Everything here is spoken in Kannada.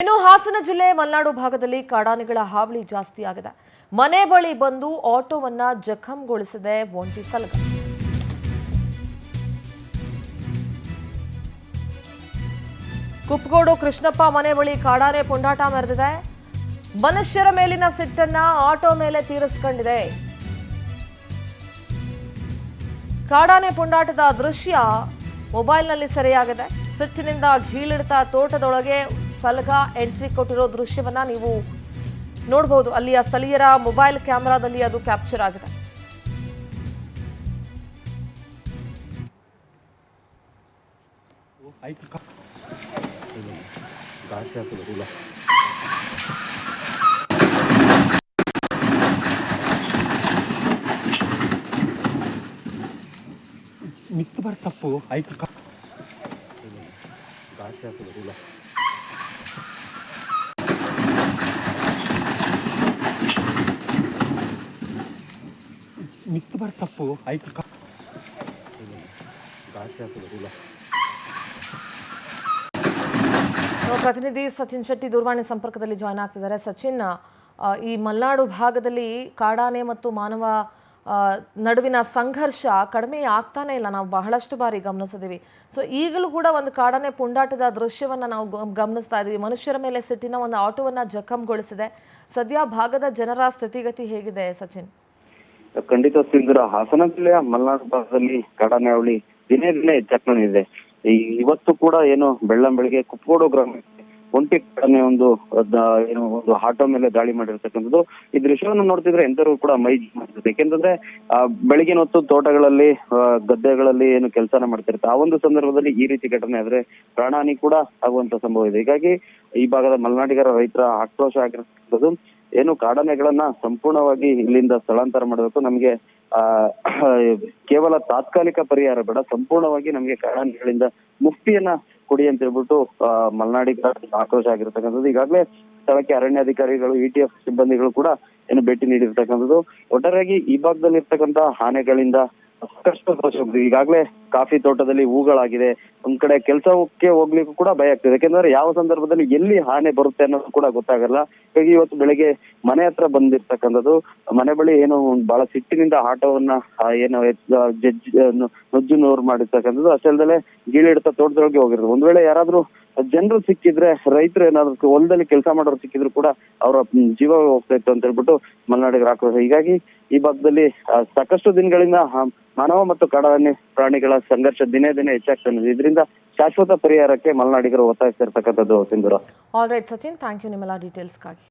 ಇನ್ನು ಹಾಸನ ಜಿಲ್ಲೆ ಮಲೆನಾಡು ಭಾಗದಲ್ಲಿ ಕಾಡಾನೆಗಳ ಹಾವಳಿ ಜಾಸ್ತಿ ಆಗಿದೆ. ಮನೆ ಬಳಿ ಬಂದು ಆಟೋವನ್ನ ಜಖಂಗೊಳಿಸಿದೆ ಒಂಟಿ ಸಲಗ. ಕುಪ್ಪಗೋಡು ಕೃಷ್ಣಪ್ಪ ಮನೆ ಬಳಿ ಕಾಡಾನೆ ಪುಂಡಾಟ ಮೆರೆದಿದೆ. ಮನುಷ್ಯರ ಮೇಲಿನ ಸಿಟ್ಟನ್ನ ಆಟೋ ಮೇಲೆ ತೀರಿಸಿಕೊಂಡಿದೆ. ಕಾಡಾನೆ ಪುಂಡಾಟದ ದೃಶ್ಯ ಮೊಬೈಲ್ನಲ್ಲಿ ಸೆರೆಯಾಗಿದೆ. ಸಿಟ್ಟಿನಿಂದ ಘೀಳಿಡ್ತಾ ತೋಟದೊಳಗೆ ಸಲಗ ಎಂಟ್ರಿ ಕೊಟ್ಟಿರೋ ದೃಶ್ಯವನ್ನ ನೀವು ನೋಡಬಹುದು. ಅಲ್ಲಿಯ ಸ್ಥಳೀಯರ ಮೊಬೈಲ್ ಕ್ಯಾಮೆರಾದಲ್ಲಿ ಅದು ಕ್ಯಾಪ್ಚರ್ ಆಗಿದೆ. ಮಿತ್ತು ಬರ್ತಪ್ಪು ಆಯ್ತು ಗಾಸಿ ಹಾಕೋದಿಲ್ಲ ಮಿತ್ತು ಬರ್ತಪ್ಪು ಆಯ್ತು ಗಾಸಿ ಹಾಕೋದಿಲ್ಲ. ಪ್ರತಿನಿಧಿ ಸಚಿನ್ ಶೆಟ್ಟಿ ದೂರವಾಣಿ ಸಂಪರ್ಕದಲ್ಲಿ ಜಾಯ್ನ್ ಆಗ್ತಿದ್ದಾರೆ. ಸಚಿನ್, ಈ ಮಲೆನಾಡು ಭಾಗದಲ್ಲಿ ಕಾಡಾನೆ ಮತ್ತು ಮಾನವ ನಡುವಿನ ಸಂಘರ್ಷ ಕಡಿಮೆ ಆಗ್ತಾನೆ ಇಲ್ಲ. ನಾವು ಬಹಳಷ್ಟು ಬಾರಿ ಗಮನಿಸಿದೀವಿ. ಸೊ ಈಗಲೂ ಕೂಡ ಒಂದು ಕಾಡಾನೆ ಪುಂಡಾಟದ ದೃಶ್ಯವನ್ನ ನಾವು ಗಮನಿಸ್ತಾ ಇದ್ದೀವಿ. ಮನುಷ್ಯರ ಮೇಲೆ ಸಿಟ್ಟಿನ ಒಂದು ಆಟೋವನ್ನ ಜಖಂಗೊಳಿಸಿದೆ. ಸದ್ಯ ಭಾಗದ ಜನರ ಸ್ಥಿತಿಗತಿ ಹೇಗಿದೆ ಸಚಿನ್? ಖಂಡಿತ ಸಿಂಧೂರ, ಹಾಸನ ಜಿಲ್ಲೆಯ ಮಲೆನಾಡು ಭಾಗದಲ್ಲಿ ಕಾಡಾನೆ ಹಾವಳಿ ದಿನೇ ದಿನೇ ಹೆಚ್ಚಾಗ್ತಾನಿದೆ. ಇವತ್ತು ಕೂಡ ಏನು ಬೆಳ್ಳಂಬೆಳಿಗ್ಗೆ ಕುಪ್ಪಗೋಡು ಗ್ರಾಮ ಒಂಟಿ ಕಾಡಾನೆ ಒಂದು ಆಟೋ ಮೇಲೆ ದಾಳಿ ಮಾಡಿರ್ತಕ್ಕಂಥದ್ದು. ಈ ದೃಶ್ಯವನ್ನು ನೋಡ್ತಿದ್ರೆ ಎಂತರೂ ಕೂಡ ಮೈ ಮಾಡ್ತದೆ. ಯಾಕೆಂತಂದ್ರೆ ಬೆಳಗಿನ ಹೊತ್ತು ತೋಟಗಳಲ್ಲಿ ಗದ್ದೆಗಳಲ್ಲಿ ಏನು ಕೆಲಸನ ಮಾಡ್ತಿರುತ್ತೆ. ಆ ಒಂದು ಸಂದರ್ಭದಲ್ಲಿ ಈ ರೀತಿ ಘಟನೆ ಆದ್ರೆ ಪ್ರಾಣಹಾನಿ ಕೂಡ ಆಗುವಂತ ಸಂಭವ ಇದೆ. ಹೀಗಾಗಿ ಈ ಭಾಗದ ಮಲೆನಾಡಿಗರ ರೈತರ ಆಕ್ರೋಶ ಆಗಿರ್ತಕ್ಕಂಥದ್ದು. ಏನು ಕಾಡಾನೆಗಳನ್ನ ಸಂಪೂರ್ಣವಾಗಿ ಇಲ್ಲಿಂದ ಸ್ಥಳಾಂತರ ಮಾಡಬೇಕು. ನಮ್ಗೆ ಕೇವಲ ತಾತ್ಕಾಲಿಕ ಪರಿಹಾರ ಬೇಡ, ಸಂಪೂರ್ಣವಾಗಿ ನಮ್ಗೆ ಕಾಡಾನೆಗಳಿಂದ ಮುಕ್ತಿಯನ್ನ ಕೊಡಿ ಅಂತ ಹೇಳ್ಬಿಟ್ಟು ಮಲೆನಾಡಿಗರ ಆಕ್ರೋಶ ಆಗಿರ್ತಕ್ಕಂಥದ್ದು. ಈಗಾಗಲೇ ಸ್ಥಳಕ್ಕೆ ಅರಣ್ಯಾಧಿಕಾರಿಗಳು, ETF ಸಿಬ್ಬಂದಿಗಳು ಕೂಡ ಏನು ಭೇಟಿ ನೀಡಿರ್ತಕ್ಕಂಥದ್ದು. ಒಟ್ಟಾರೆಯಾಗಿ ಈ ಭಾಗದಲ್ಲಿ ಇರ್ತಕ್ಕಂಥ ಆನೆಗಳಿಂದ ಸಾಕಷ್ಟು ಈಗಾಗಲೇ ಕಾಫಿ ತೋಟದಲ್ಲಿ ಹೂಗಳಾಗಿದೆ. ಒಂದ್ ಕಡೆ ಕೆಲಸಕ್ಕೆ ಹೋಗ್ಲಿಕ್ಕೂ ಕೂಡ ಭಯ ಆಗ್ತದೆ. ಯಾಕೆಂದ್ರೆ ಯಾವ ಸಂದರ್ಭದಲ್ಲಿ ಎಲ್ಲಿ ಆನೆ ಬರುತ್ತೆ ಅನ್ನೋದು ಕೂಡ ಗೊತ್ತಾಗಲ್ಲ. ಹೀಗಾಗಿ ಇವತ್ತು ಬೆಳಗ್ಗೆ ಮನೆ ಹತ್ರ ಬಂದಿರ್ತಕ್ಕಂಥದ್ದು. ಮನೆ ಬಳಿ ಏನು ಬಹಳ ಸಿಟ್ಟಿನಿಂದ ಆಟೋವನ್ನ ಏನು ನುಜ್ಜು ನೂರು ಮಾಡಿರ್ತಕ್ಕಂಥದ್ದು. ಅಷ್ಟೇ ಗೀಳಿಡ್ತಾ ತೋಟದೊಳಗೆ ಹೋಗಿರೋದು. ಒಂದ್ ವೇಳೆ ಯಾರಾದ್ರೂ ಜನರು ಸಿಕ್ಕಿದ್ರೆ, ರೈತರು ಏನಾದ್ರು ಹೊಲದಲ್ಲಿ ಕೆಲಸ ಮಾಡೋರು ಸಿಕ್ಕಿದ್ರು ಕೂಡ ಅವರ ಜೀವ ಹೋಗ್ತಾ ಇತ್ತು ಅಂತ ಹೇಳ್ಬಿಟ್ಟು ಮಲೆನಾಡಿಗರ ಆಕ್ರೋಶ. ಹೀಗಾಗಿ ಈ ಭಾಗದಲ್ಲಿ ಸಾಕಷ್ಟು ದಿನಗಳಿಂದ ಮಾನವ ಮತ್ತು ಕಾಡಾನೆ ಪ್ರಾಣಿಗಳ ಸಂಘರ್ಷ ದಿನೇ ದಿನೇ ಹೆಚ್ಚಾಗ್ತಾನೆ. ಇದರಿಂದ ಶಾಶ್ವತ ಪರಿಹಾರಕ್ಕೆ ಮಲೆನಾಡಿಗರು ಒತ್ತಾಯಿಸ್ತಿರ್ತಕ್ಕಂಥದ್ದು Sindhura. All right Sachin, thank you ನಿಮ್ಮೆಲ್ಲ ಡೀಟೇಲ್ಸ್ಗಾಗಿ.